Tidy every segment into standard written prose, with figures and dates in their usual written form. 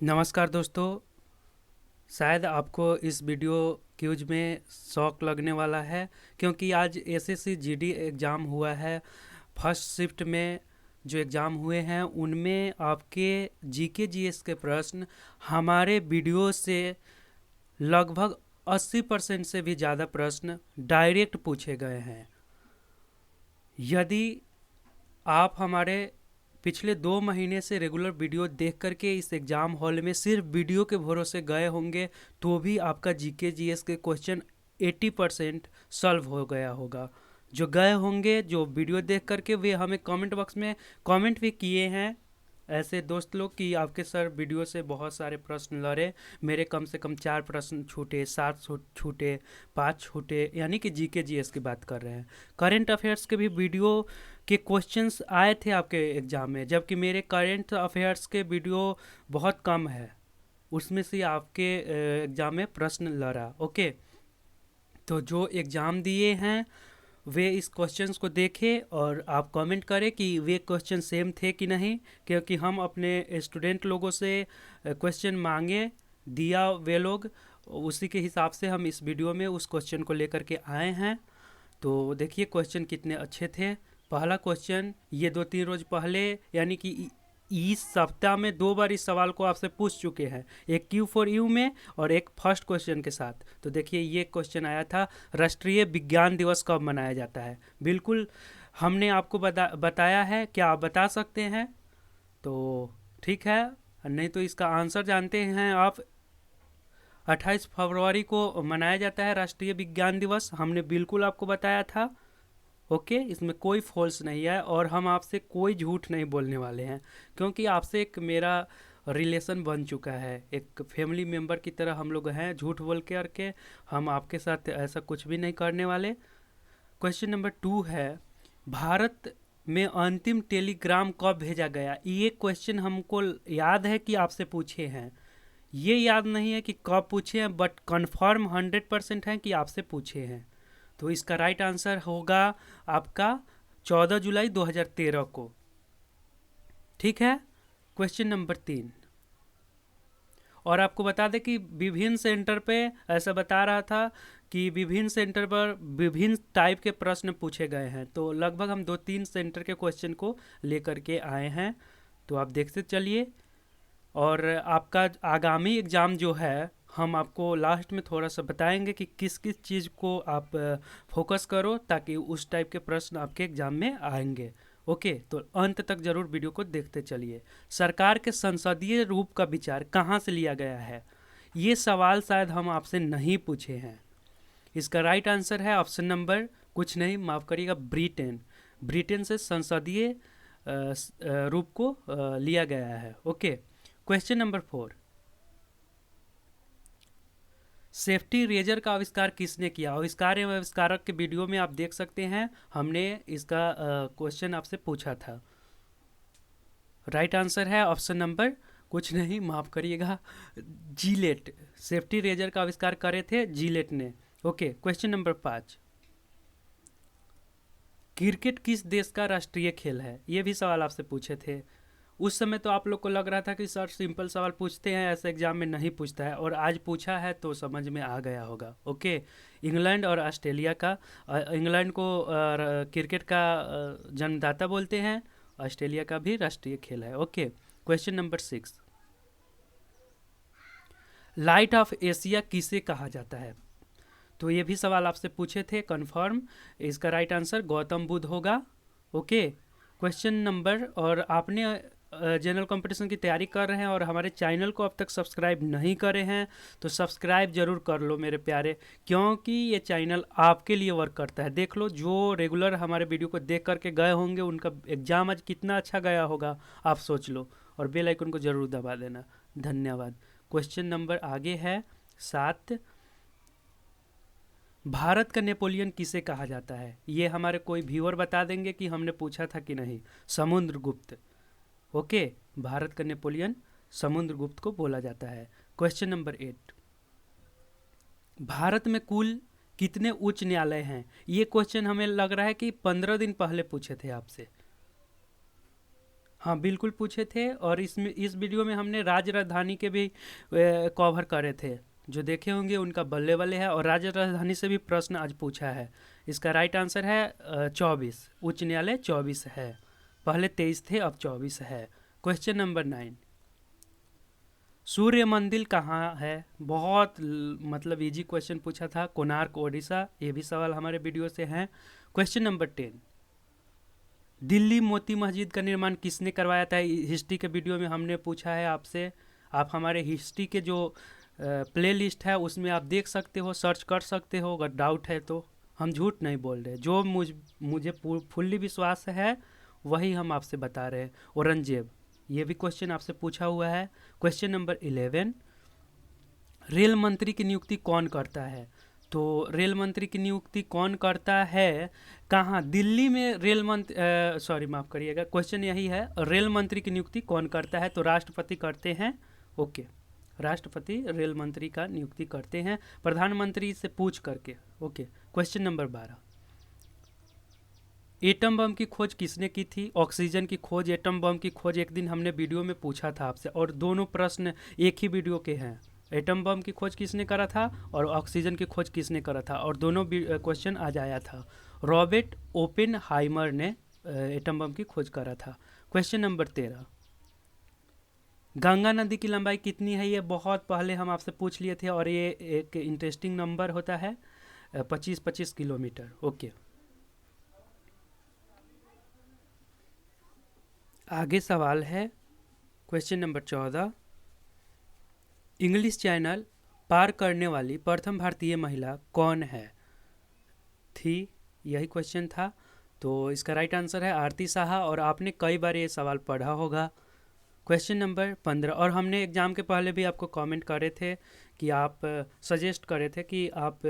नमस्कार दोस्तों। शायद आपको इस वीडियो क्यूज में शौक लगने वाला है क्योंकि आज एसएससी जीडी एग्ज़ाम हुआ है। फर्स्ट शिफ्ट में जो एग्ज़ाम हुए हैं उनमें आपके जीके जीएस के प्रश्न हमारे वीडियो से लगभग 80% से भी ज़्यादा प्रश्न डायरेक्ट पूछे गए हैं। यदि आप हमारे पिछले 2 महीने से रेगुलर वीडियो देख करके इस एग्ज़ाम हॉल में सिर्फ वीडियो के भरोसे गए होंगे तो भी आपका जीके जीएस के क्वेश्चन 80% सॉल्व हो गया होगा। जो गए होंगे जो वीडियो देख करके वे हमें कमेंट बॉक्स में कमेंट भी किए हैं ऐसे दोस्त लोग कि आपके सर वीडियो से बहुत सारे प्रश्न लड़े, मेरे कम से कम 4 प्रश्न छूटे, 7 छूटे, 5 छूटे, यानी कि जीके जीएस की बात कर रहे हैं। करंट अफेयर्स के भी वीडियो के क्वेश्चंस आए थे आपके एग्ज़ाम में, जबकि मेरे करंट अफेयर्स के वीडियो बहुत कम है, उसमें से आपके एग्ज़ाम में प्रश्न लड़ा। ओके, तो जो एग्ज़ाम दिए हैं वे इस क्वेश्चंस को देखें और आप कमेंट करें कि वे क्वेश्चन सेम थे कि नहीं, क्योंकि हम अपने स्टूडेंट लोगों से क्वेश्चन मांगे, दिया वे लोग, उसी के हिसाब से हम इस वीडियो में उस क्वेश्चन को लेकर के आए हैं। तो देखिए क्वेश्चन कितने अच्छे थे। पहला क्वेश्चन ये 2-3 रोज पहले यानी कि इस सप्ताह में 2 बार इस सवाल को आपसे पूछ चुके हैं, एक क्यू फॉर यू में और एक फर्स्ट क्वेश्चन के साथ। तो देखिए ये क्वेश्चन आया था, राष्ट्रीय विज्ञान दिवस कब मनाया जाता है। बिल्कुल हमने आपको बताया है, क्या आप बता सकते हैं? तो ठीक है, नहीं तो इसका आंसर जानते हैं आप। 28 फरवरी को मनाया जाता है राष्ट्रीय विज्ञान दिवस, हमने बिल्कुल आपको बताया था। ओके, इसमें कोई फॉल्स नहीं है और हम आपसे कोई झूठ नहीं बोलने वाले हैं, क्योंकि आपसे एक मेरा रिलेशन बन चुका है, एक फैमिली मेम्बर की तरह हम लोग हैं। झूठ बोल के करके हम आपके साथ ऐसा कुछ भी नहीं करने वाले। क्वेश्चन नंबर 2 है, भारत में अंतिम टेलीग्राम कब भेजा गया। ये क्वेश्चन हमको याद है कि आपसे पूछे हैं, ये याद नहीं है कि कब पूछे हैं, बट कन्फर्म 100% है कि आपसे पूछे हैं। तो इसका राइट आंसर होगा आपका 14 जुलाई 2013 को। ठीक है। क्वेश्चन नंबर 3, और आपको बता दें कि विभिन्न सेंटर पे ऐसा बता रहा था कि विभिन्न सेंटर पर विभिन्न टाइप के प्रश्न पूछे गए हैं, तो लगभग हम 2-3 सेंटर के क्वेश्चन को लेकर के आए हैं, तो आप देखते चलिए। और आपका आगामी एग्ज़ाम जो है हम आपको लास्ट में थोड़ा सा बताएंगे कि किस किस चीज़ को आप फोकस करो ताकि उस टाइप के प्रश्न आपके एग्ज़ाम में आएंगे। ओके, तो अंत तक जरूर वीडियो को देखते चलिए। सरकार के संसदीय रूप का विचार कहाँ से लिया गया है। ये सवाल शायद हम आपसे नहीं पूछे हैं। इसका राइट आंसर है ऑप्शन नंबर, कुछ नहीं माफ़ करिएगा, ब्रिटेन। ब्रिटेन से संसदीय रूप को लिया गया है। Okay, question number 4, safety razor का आविष्कार किसने किया। आविष्कार एवं आविष्कारक के वीडियो में आप देख सकते हैं, हमने इसका क्वेश्चन आपसे पूछा था। राइट आंसर है ऑप्शन नंबर, कुछ नहीं माफ़ करिएगा, जीलेट। सेफ्टी रेजर का आविष्कार करे थे जीलेट ने। ओके, क्वेश्चन नंबर 5, क्रिकेट किस देश का राष्ट्रीय खेल है। ये भी सवाल आपसे पूछे थे। उस समय तो आप लोग को लग रहा था कि सर सिंपल सवाल पूछते हैं, ऐसे एग्जाम में नहीं पूछता है, और आज पूछा है तो समझ में आ गया होगा। ओके, इंग्लैंड और ऑस्ट्रेलिया का, इंग्लैंड को क्रिकेट का जन्मदाता बोलते हैं, ऑस्ट्रेलिया का भी राष्ट्रीय खेल है। Okay, question number 6, light of Asia किसे कहा जाता है। तो ये भी सवाल आपसे पूछे थे, कंफर्म। इसका राइट आंसर गौतम बुद्ध होगा। ओके, क्वेश्चन नंबर, और आपने जनरल कंपटीशन की तैयारी कर रहे हैं और हमारे चैनल को अब तक सब्सक्राइब नहीं करे हैं तो सब्सक्राइब जरूर कर लो मेरे प्यारे, क्योंकि ये चैनल आपके लिए वर्क करता है। देख लो, जो रेगुलर हमारे वीडियो को देख करके गए होंगे उनका एग्जाम आज कितना अच्छा गया होगा, आप सोच लो, और बेल आइकन को जरूर दबा देना। धन्यवाद। क्वेश्चन नंबर आगे है 7, भारत का नेपोलियन किसे कहा जाता है। ये हमारे कोई व्यूअर बता देंगे कि हमने पूछा था कि नहीं। समुद्रगुप्त। ओके, भारत का नेपोलियन समुद्रगुप्त को बोला जाता है। क्वेश्चन नंबर 8, भारत में कुल कितने उच्च न्यायालय हैं। ये क्वेश्चन हमें लग रहा है कि 15 दिन पहले पूछे थे आपसे। हाँ बिल्कुल पूछे थे, और इसमें इस वीडियो में हमने राज राजधानी के भी कवर करे थे। जो देखे होंगे उनका बल्ले बल्ले है, और राज राजधानी से भी प्रश्न आज पूछा है। इसका राइट आंसर है 24। उच्च न्यायालय 24 है, पहले 23 थे, अब 24 है। क्वेश्चन नंबर 9, सूर्य मंदिर कहाँ है? मतलब इजी क्वेश्चन पूछा था। कोणार्क ओडिशा, ये भी सवाल हमारे वीडियो से हैं। क्वेश्चन नंबर 10, दिल्ली मोती मस्जिद का निर्माण किसने करवाया था? हिस्ट्री के वीडियो में हमने पूछा है आपसे। आप हमारे हिस्ट्री के जो प्ले लिस्ट है उसमें आप देख सकते हो, सर्च कर सकते हो अगर डाउट है तो। हम झूठ नहीं बोल रहे, जो मुझे फुल्ली विश्वास है वही हम आपसे बता रहे हैं। औरंगजेब, ये भी क्वेश्चन आपसे पूछा हुआ है। क्वेश्चन नंबर 11, रेल मंत्री की नियुक्ति कौन करता है? तो रेल मंत्री की नियुक्ति कौन करता है? कहाँ? दिल्ली में रेल मंत्री, सॉरी माफ़ करिएगा, क्वेश्चन यही है, रेल मंत्री की नियुक्ति कौन करता है? तो राष्ट्रपति करते हैं। ओके, राष्ट्रपति रेल मंत्री का नियुक्ति करते हैं प्रधानमंत्री से पूछ करके। Okay, question number 12, atom bomb की खोज किसने की थी? ऑक्सीजन की खोज, एटम बम की खोज एक दिन हमने वीडियो में पूछा था आपसे, और दोनों प्रश्न एक ही वीडियो के हैं। एटम बम की खोज किसने करा था और ऑक्सीजन की खोज किसने करा था, और दोनों क्वेश्चन आज आया था। रॉबर्ट ओपेनहाइमर ने एटम बम की खोज करा था। क्वेश्चन नंबर 13, गंगा नदी की लंबाई कितनी है? ये बहुत पहले हम आपसे पूछ लिए थे, और ये एक इंटरेस्टिंग नंबर होता है, 25-25 किलोमीटर। ओके, आगे सवाल है क्वेश्चन नंबर 14, इंग्लिश चैनल पार करने वाली प्रथम भारतीय महिला कौन है? थी, यही क्वेश्चन था। तो इसका राइट आंसर है आरती साहा, और आपने कई बार ये सवाल पढ़ा होगा। क्वेश्चन नंबर 15, और हमने एग्ज़ाम के पहले भी आपको कमेंट करे थे कि आप सजेस्ट करे थे कि आप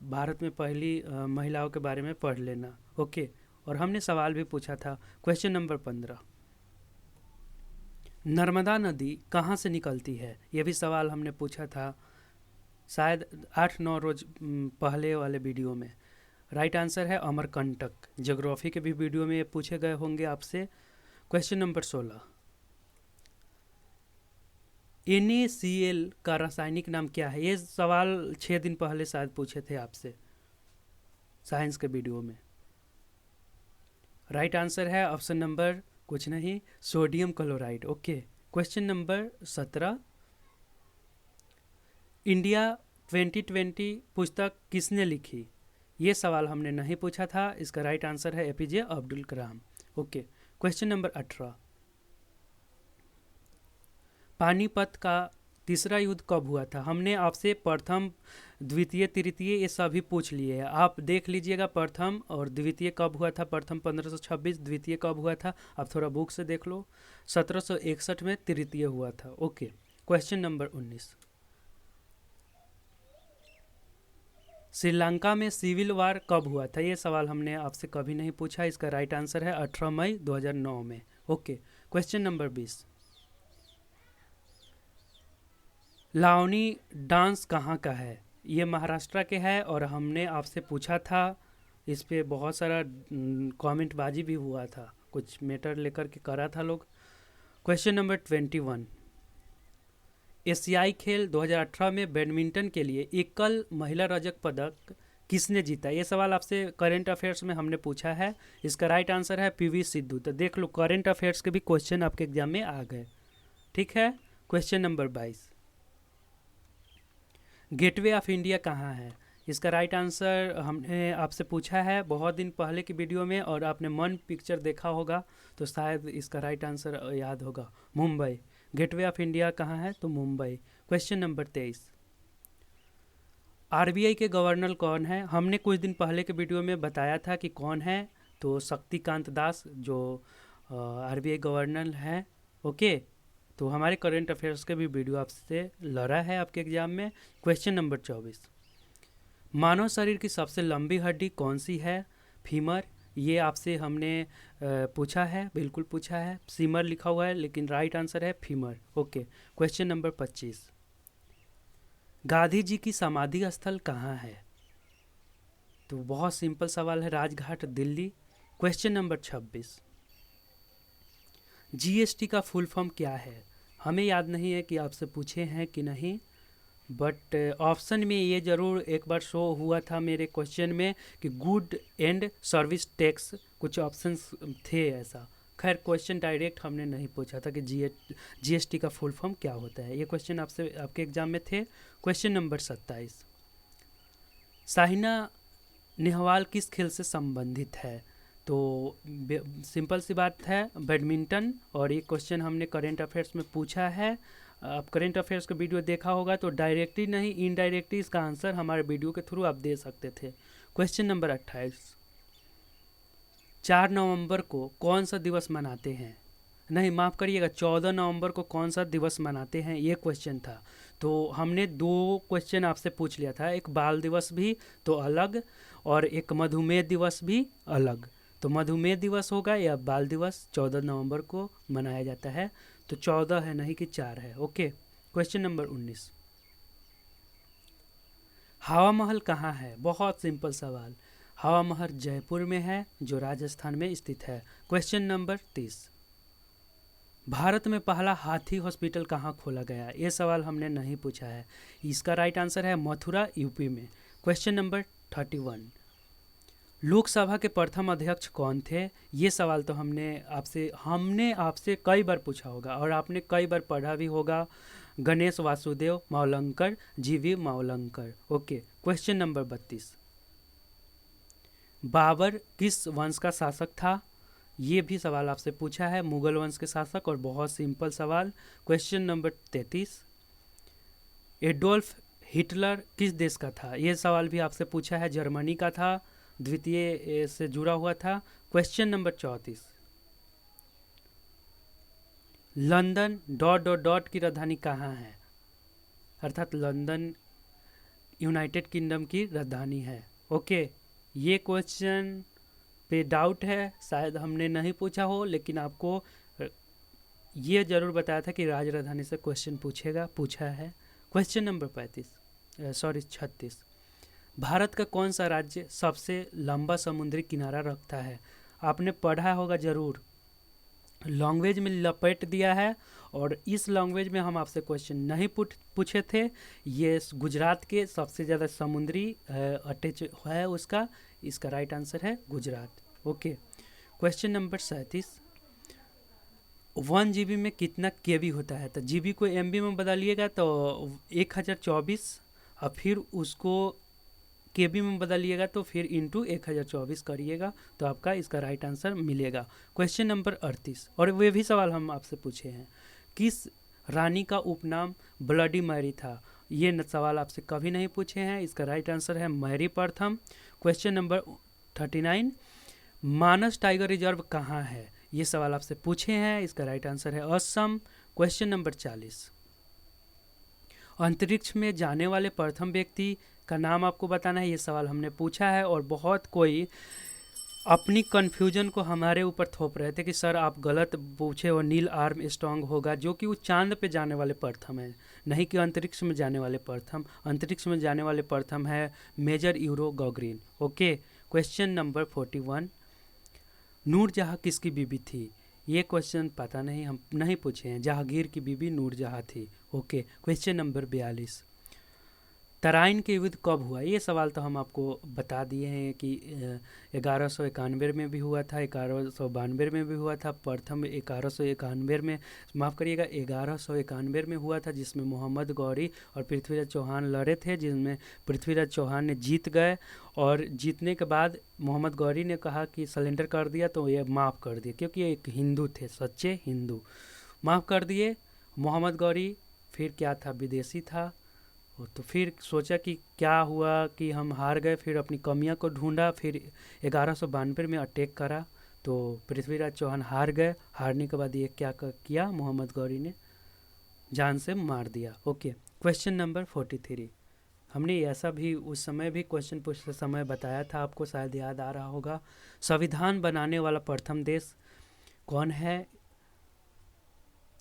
भारत में पहली महिलाओं के बारे में पढ़ लेना। ओके, और हमने सवाल भी पूछा था। क्वेश्चन नंबर 15, नर्मदा नदी कहाँ से निकलती है? ये भी सवाल हमने पूछा था शायद 8-9 रोज पहले वाले वीडियो में। राइट आंसर है अमरकंटक। ज्योग्राफी के भी वीडियो में ये पूछे गए होंगे आपसे। क्वेश्चन नंबर 16, NaCl का रासायनिक नाम क्या है? ये सवाल 6 दिन पहले शायद पूछे थे आपसे साइंस के वीडियो में। राइट आंसर है ऑप्शन नंबर कुछ नहीं, sodium chloride. Okay, question number 17, India 2020 पुस्तक किसने लिखी? ये सवाल हमने नहीं पूछा था। इसका राइट आंसर है APJ Abdul Kalam. Okay, question number 18, Panipat का तीसरा युद्ध कब हुआ था? हमने आपसे प्रथम, द्वितीय, तृतीय ये सभी पूछ लिए हैं। आप देख लीजिएगा प्रथम और द्वितीय कब हुआ था। प्रथम 1526, द्वितीय कब हुआ था आप थोड़ा बुक से देख लो। 1761 में तृतीय हुआ था। ओके, क्वेश्चन नंबर 19, श्रीलंका में सिविल वार कब हुआ था? ये सवाल हमने आपसे कभी नहीं पूछा। इसका राइट आंसर है 18 मई 2009 में। Okay, question number 20, Lavani dance कहाँ का है? ये महाराष्ट्र के है, और हमने आपसे पूछा था। इस पे बहुत सारा कमेंटबाजी भी हुआ था, कुछ मैटर लेकर के करा था लोग। क्वेश्चन नंबर 21, एशियाई खेल 2018 में बैडमिंटन के लिए एकल महिला रजत पदक किसने जीता? ये सवाल आपसे करंट अफेयर्स में हमने पूछा है। इसका राइट आंसर है PV सिद्धू। तो देख लो, करंट अफेयर्स के भी क्वेश्चन आपके एग्जाम में आ गए। ठीक है, question number 22, gateway of India कहाँ है? इसका राइट आंसर हमने आपसे पूछा है बहुत दिन पहले की वीडियो में, और आपने मन पिक्चर देखा होगा तो शायद इसका राइट आंसर याद होगा, मुंबई। गेटवे ऑफ इंडिया कहाँ है? तो मुंबई। क्वेश्चन नंबर 23, RBI के गवर्नर कौन है? हमने कुछ दिन पहले के वीडियो में बताया था कि कौन है। तो शक्तिकांत दास जो RBI गवर्नर है। ओके, तो हमारे करंट अफेयर्स के भी वीडियो आपसे लड़ा है आपके एग्जाम में। क्वेश्चन नंबर 24, मानव शरीर की सबसे लंबी हड्डी कौन सी है? फीमर। ये आपसे हमने पूछा है, बिल्कुल पूछा है। सीमर लिखा हुआ है लेकिन राइट आंसर है femur. Okay, question number 25, Gandhi ji की समाधि स्थल कहाँ है? तो बहुत सिंपल सवाल है, Rajghat, Delhi. Question number 26, GST का फुल फॉर्म क्या है? हमें याद नहीं है कि आपसे पूछे हैं कि नहीं, बट ऑप्शन में ये ज़रूर एक बार शो हुआ था मेरे क्वेश्चन में कि गुड एंड सर्विस टैक्स, कुछ ऑप्शंस थे ऐसा। खैर क्वेश्चन डायरेक्ट हमने नहीं पूछा था कि जीएसटी का फुल फॉर्म क्या होता है। ये क्वेश्चन आपसे आपके एग्जाम में थे। क्वेश्चन नंबर 27, साइना नेहवाल किस खेल से संबंधित है? तो सिंपल सी बात है, बैडमिंटन। और ये क्वेश्चन हमने करेंट अफेयर्स में पूछा है। आप करेंट अफेयर्स का वीडियो देखा होगा तो डायरेक्टली नहीं इनडायरेक्टली इसका आंसर हमारे वीडियो के थ्रू आप दे सकते थे। क्वेश्चन नंबर 28, 4 नवंबर को कौन सा दिवस मनाते हैं? नहीं माफ़ करिएगा, 14 नवंबर को कौन सा दिवस मनाते हैं, ये क्वेश्चन था। तो हमने 2 क्वेश्चन आपसे पूछ लिया था, एक बाल दिवस भी तो अलग, और एक मधुमेह दिवस भी अलग। तो मधुमेह दिवस होगा या बाल दिवस 14 नवंबर को मनाया जाता है। तो 14 है, नहीं कि 4 है। ओके। क्वेश्चन नंबर 19, हवा महल कहाँ है? बहुत सिंपल सवाल। हवा महल जयपुर में है, जो राजस्थान में स्थित है। क्वेश्चन नंबर 30, भारत में पहला हाथी हॉस्पिटल कहाँ खोला गया? ये सवाल हमने नहीं पूछा है। इसका राइट आंसर है मथुरा, यूपी में। क्वेश्चन नंबर 31, लोकसभा के प्रथम अध्यक्ष कौन थे? ये सवाल तो हमने आपसे कई बार पूछा होगा और आपने कई बार पढ़ा भी होगा। Ganesh Vasudev Mavalankar, G V Mavalankar. Okay. Question number 32, Babur किस वंश का शासक था? ये भी सवाल आपसे पूछा है, मुगल वंश के शासक, और बहुत सिंपल सवाल। क्वेश्चन नंबर 33, एडोल्फ हिटलर किस देश का था? ये सवाल भी आपसे पूछा है, जर्मनी का था, द्वितीय से जुड़ा हुआ था। Question number 34, London dot dot dot की राजधानी कहाँ है? अर्थात लंदन यूनाइटेड किंगडम की राजधानी है। ओके। ये क्वेश्चन पे डाउट है, शायद हमने नहीं पूछा हो, लेकिन आपको ये ज़रूर बताया था कि राजधानी से क्वेश्चन पूछा है। क्वेश्चन नंबर 36, भारत का कौन सा राज्य सबसे लंबा समुद्री किनारा रखता है? आपने पढ़ा होगा ज़रूर, लैंग्वेज में लपेट दिया है, और इस लैंग्वेज में हम आपसे क्वेश्चन नहीं पूछे थे। ये गुजरात के सबसे ज़्यादा समुद्री अटैच है उसका। इसका राइट आंसर है Gujarat. Okay. Question number 37, 1 GB में कितना KB होता है? तो GB को MB में बदलिएगा तो 1024, और फिर उसको KB में बदलिएगा तो फिर इंटू 1024 करिएगा, तो आपका इसका राइट आंसर मिलेगा। क्वेश्चन नंबर 38, और वे भी सवाल हम आपसे पूछे हैं, किस रानी का उपनाम ब्लडी मैरी था? ये सवाल आपसे कभी नहीं पूछे हैं। इसका राइट आंसर है मैरी प्रथम। क्वेश्चन नंबर 39, मानस टाइगर रिजर्व कहाँ है? ये सवाल आपसे पूछे हैं। इसका राइट आंसर है असम। क्वेश्चन नंबर 40, अंतरिक्ष में जाने वाले प्रथम व्यक्ति का नाम आपको बताना है। ये सवाल हमने पूछा है, और बहुत कोई अपनी कन्फ्यूजन को हमारे ऊपर थोप रहे थे कि सर आप गलत पूछे, और नील आर्मस्ट्रांग होगा, जो कि वो चांद पे जाने वाले प्रथम है, नहीं कि अंतरिक्ष में जाने वाले प्रथम। अंतरिक्ष में जाने वाले प्रथम है major Yuri Gagarin. Okay. Question number 41, Nur Jahan किसकी बीबी थी? ये क्वेश्चन पता नहीं, हम नहीं पूछे हैं। जहांगीर की बीबी नूरजहाँ थी। ओके। क्वेश्चन नंबर 42, तराइन के युद्ध कब हुआ? ये सवाल तो हम आपको बता दिए हैं कि 1191 में भी हुआ था, 1192 में भी हुआ था। प्रथम 1191 में, माफ़ करिएगा, 1191 में हुआ था, जिसमें मोहम्मद गौरी और पृथ्वीराज चौहान लड़े थे, जिसमें पृथ्वीराज चौहान ने जीत गए, और जीतने के बाद मोहम्मद गौरी ने कहा कि सरेंडर कर दिया, तो ये माफ़ कर दिए, क्योंकि ये एक हिंदू थे, सच्चे हिंदू, माफ़ कर दिए मोहम्मद गौरी। फिर क्या था, विदेशी था, तो फिर सोचा कि क्या हुआ कि हम हार गए, फिर अपनी कमियां को ढूंढा, फिर 1192 में अटैक करा, तो पृथ्वीराज चौहान हार गए। हारने के बाद ये क्या किया, मोहम्मद गौरी ने जान से मार दिया। ओके। क्वेश्चन नंबर 43, हमने ऐसा भी उस समय भी क्वेश्चन पूछते समय बताया था, आपको शायद याद आ रहा होगा, संविधान बनाने वाला प्रथम देश कौन है?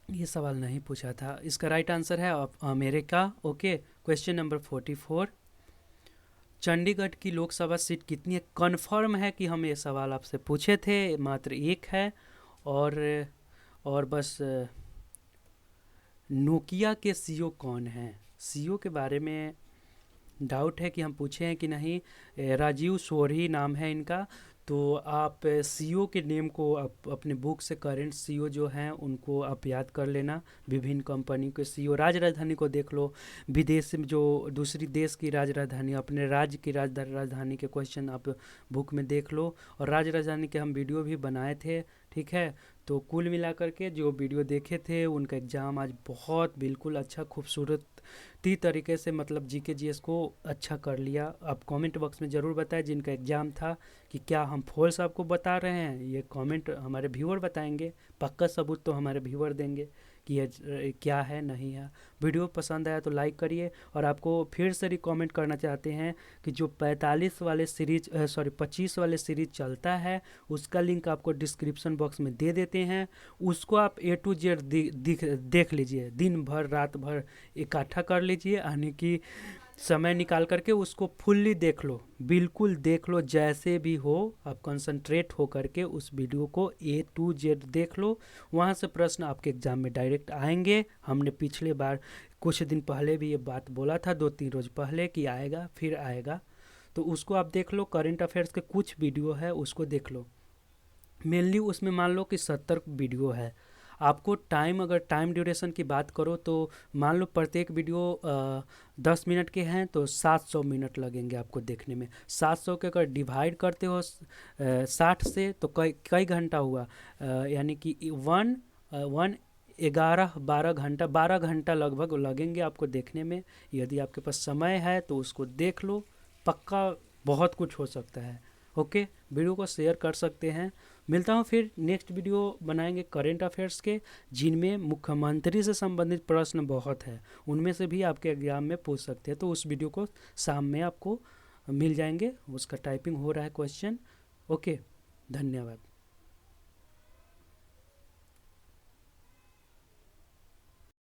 ये सवाल नहीं पूछा था। इसका राइट आंसर है America. Okay. Question number 44, Chandigarh की लोकसभा सीट कितनी है? कन्फर्म है कि हम ये सवाल आपसे पूछे थे, मात्र एक है, और और बस नोकिया के सीईओ कौन हैं, सीईओ के बारे में डाउट है कि हम पूछे हैं कि नहीं। राजीव सोरी नाम है इनका। तो आप सीईओ के नेम को अपने बुक से करंट सीईओ जो हैं उनको आप याद कर लेना। विभिन्न कंपनी के सीईओ, राज राजधानी को देख लो, विदेश में जो दूसरी देश की राज राजधानी, अपने राज्य की राजधानी के क्वेश्चन आप बुक में देख लो। और राज राजधानी के हम वीडियो भी बनाए थे, ठीक है। तो कुल मिलाकर के जो वीडियो देखे थे उनका एग्ज़ाम आज बहुत बिल्कुल अच्छा खूबसूरत तरीके से मतलब जीके जीएस को अच्छा कर लिया। आप कमेंट बॉक्स में ज़रूर बताएं जिनका एग्ज़ाम था कि क्या हम फॉल्स आपको बता रहे हैं, ये कमेंट हमारे व्यूअर बताएंगे। पक्का सबूत तो हमारे व्यूअर देंगे कि ये क्या है नहीं है। वीडियो पसंद आया तो लाइक करिए। और आपको फिर से रिकमेंड करना चाहते हैं कि जो 45 वाले सीरीज 25 वाले सीरीज चलता है उसका लिंक आपको डिस्क्रिप्शन बॉक्स में दे देते हैं। उसको आप A to Z देख लीजिए, दिन भर रात भर इकट्ठा कर लीजिए, यानी कि समय निकाल करके उसको फुल्ली देख लो, बिल्कुल देख लो, जैसे भी हो आप कंसंट्रेट हो करके उस वीडियो को A to Z देख लो। वहाँ से प्रश्न आपके एग्ज़ाम में डायरेक्ट आएंगे। हमने पिछले बार कुछ दिन पहले भी ये बात बोला था, 2-3 रोज़ पहले, कि आएगा फिर आएगा। तो उसको आप देख लो। करेंट अफेयर्स के कुछ वीडियो है उसको देख लो। मेनली उसमें मान लो कि 70 वीडियो है। आपको टाइम, अगर टाइम ड्यूरेशन की बात करो तो मान लो प्रत्येक वीडियो 10 मिनट के हैं तो 700 मिनट लगेंगे आपको देखने में। 700 के अगर डिवाइड करते हो 60 से तो कई घंटा हुआ, यानी कि 12 घंटा लगभग लगेंगे आपको देखने में। यदि आपके पास समय है तो उसको देख लो, पक्का बहुत कुछ हो सकता है। ओके, वीडियो को शेयर कर सकते हैं। मिलता हूँ फिर, नेक्स्ट वीडियो बनाएंगे करेंट अफेयर्स के, जिनमें मुख्यमंत्री से संबंधित प्रश्न बहुत है, उनमें से भी आपके एग्जाम में पूछ सकते हैं। तो उस वीडियो को शाम में आपको मिल जाएंगे, उसका टाइपिंग हो रहा है क्वेश्चन। ओके, धन्यवाद।